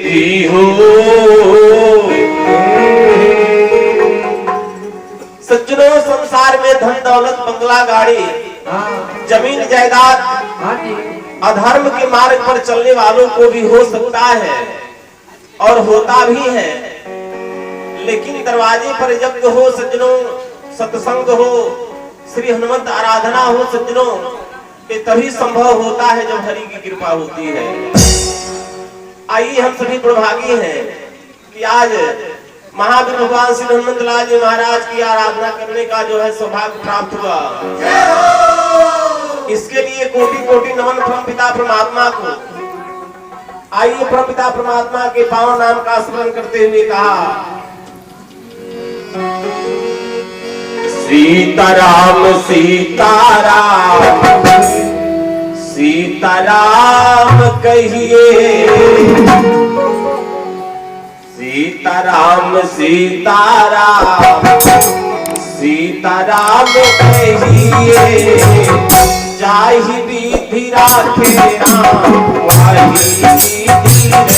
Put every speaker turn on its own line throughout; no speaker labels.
देखी हो। सज्जनों, संसार में धन दौलत बंगला गाड़ी जमीन जायदाद अधर्म के मार्ग पर चलने वालों को भी हो सकता है और होता भी है, लेकिन दरवाजे पर यज्ञ हो सज्जनों, सत्संग हो, श्री हनुमत आराधना हो सज्जनों, ये तभी संभव होता है जब हरि की कृपा होती है। आइए, हम सभी प्रभागी हैं कि आज महावीर भगवान श्री हनुमत लाल जी महाराज की आराधना करने का जो है सौभाग्य प्राप्त हुआ। इसके लिए कोटि कोटि नमन परमपिता परमात्मा को। आइए, परमपिता परमात्मा के पावन नाम का स्मरण करते हुए कहा, सीताराम सीताराम सीताराम कहिए, सीताराम सीताराम सीताराम कहिए, जाहि विधि राखे राम वाहि विधि रहिए।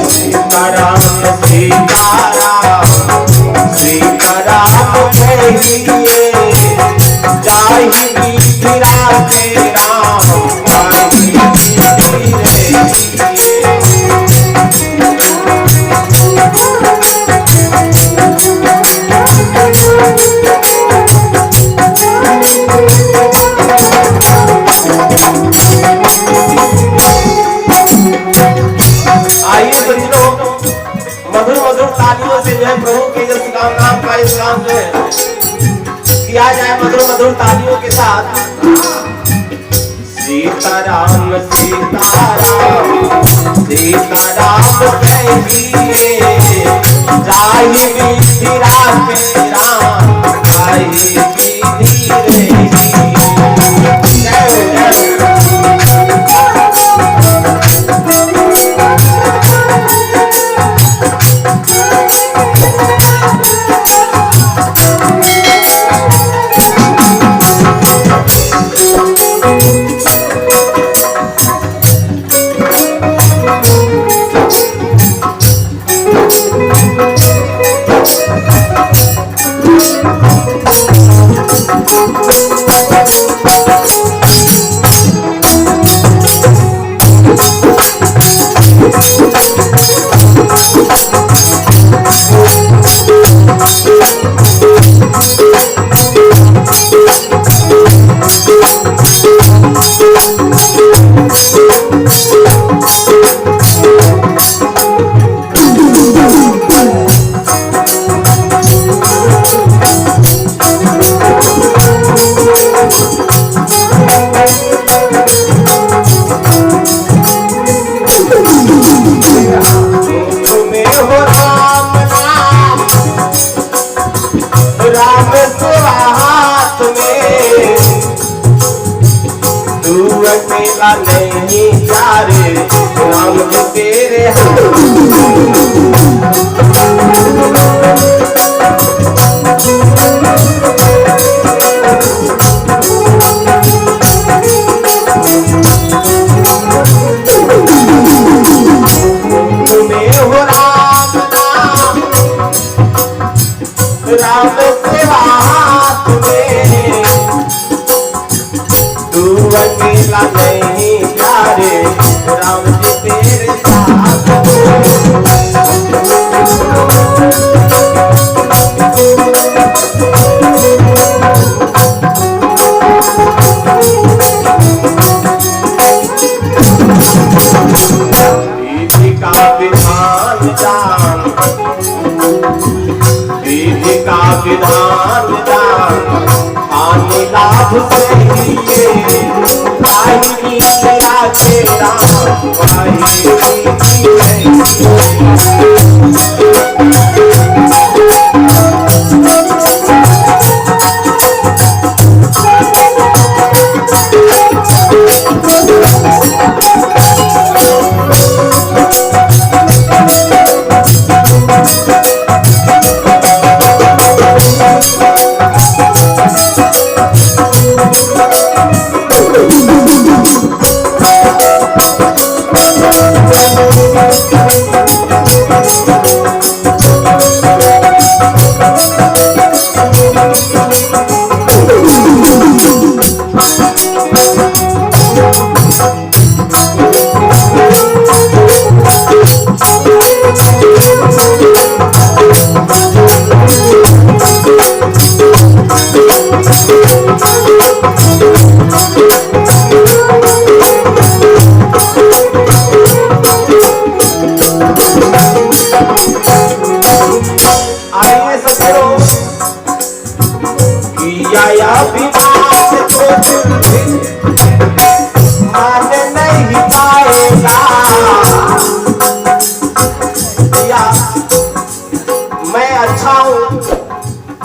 सीताराम सीताराम सीताराम कहिए, जाहि विधि राखे राम वाहि विधि रहिए। मधुर मधुर तालियों से जो है प्रभु के जस नाम का इस काम जो है किया जाए, मधुर मधुर तालियों के साथ। सीताराम सीताराम सीताराम कहिए, जाहि विधि राखे राम वाहि विधि रहिए। नहीं प्यारे राम जी तेरे तुम्हें हो राम नाम राम सेवा हाथ में, तू अकेला नहीं प्यारे राम जी तेरे साथ। विधि का विधान जान, विधि का विधान जान, हानि लाभ से लिए वाहि तेरा तेरा वाहि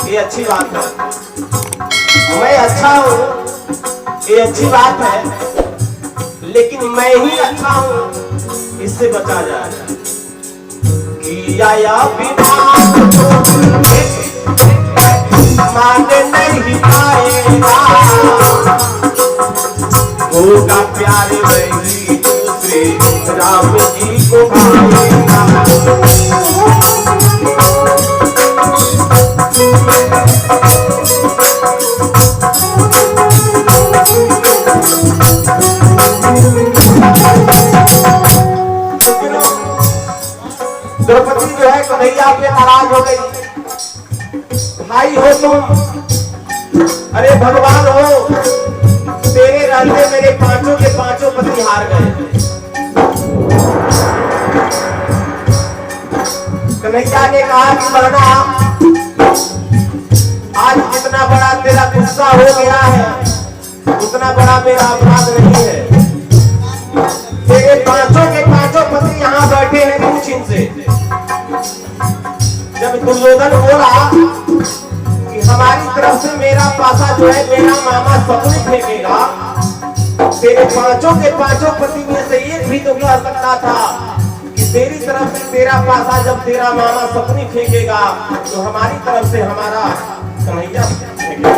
ये अच्छी बात है, मैं अच्छा हूँ ये अच्छी बात है, लेकिन मैं ही अच्छा हूँ इससे बचा जाए। किया या माने नहीं पाएगा, होगा प्यार वही दूसरे राम जी को भाएगा। द्रौपदी जो है कन्हैया पे नाराज हो गई। भाई हो तुम, अरे भगवान हो, तेरे रहते मेरे पांचों के पांचों पति हार गए। कन्हैया ने कहा कि बहना, आज जितना बड़ा तेरा गुस्सा हो गया है उतना बड़ा मेरा अपराध नहीं है। तेरे पांचों के पांचों पति यहाँ बैठे हैं, पूछ इनसे। जब दुर्योधन बोला कि हमारी तरफ से मेरा पासा जो है मेरा मामा सपने फेंकेगा, तेरे पांचों के पांचों पति में से एक भी तो कह सकता था कि तेरी तरफ से तेरा पासा जब तेरा मामा सपने फेंकेगा तो हमारी तरफ से हमारा कन्हैया फेंकेगा।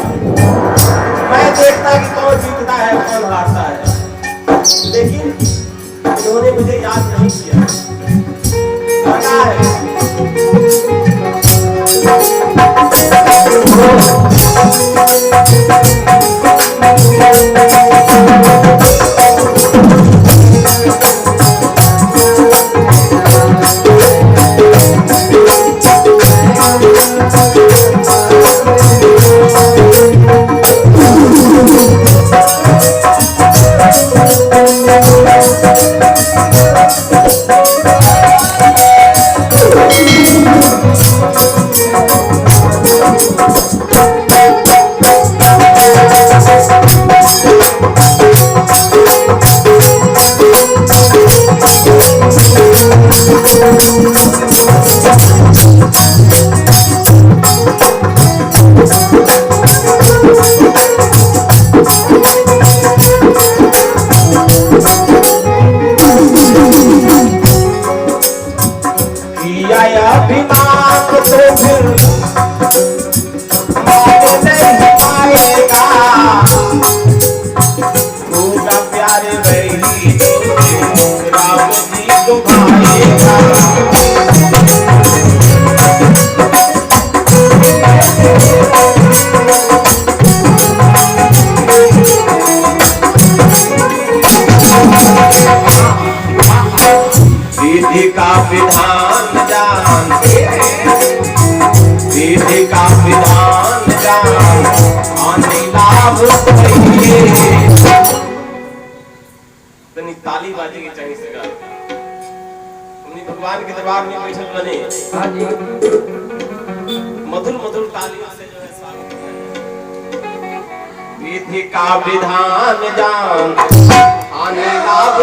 मैं देखता कि कौन जीतता है कौन हारता है, लेकिन इन्होंने मुझे याद नहीं किया। पता है विधि का विधान जान, विधि का विधान जान, आने लाभ ताली बाजेगी चाहिए से हमने भगवान के दरबार में बैठल बने। मधुर मधुर तालियों से जो है स्वागत है। विधि का विधान जान, आने लाभ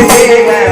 चाहे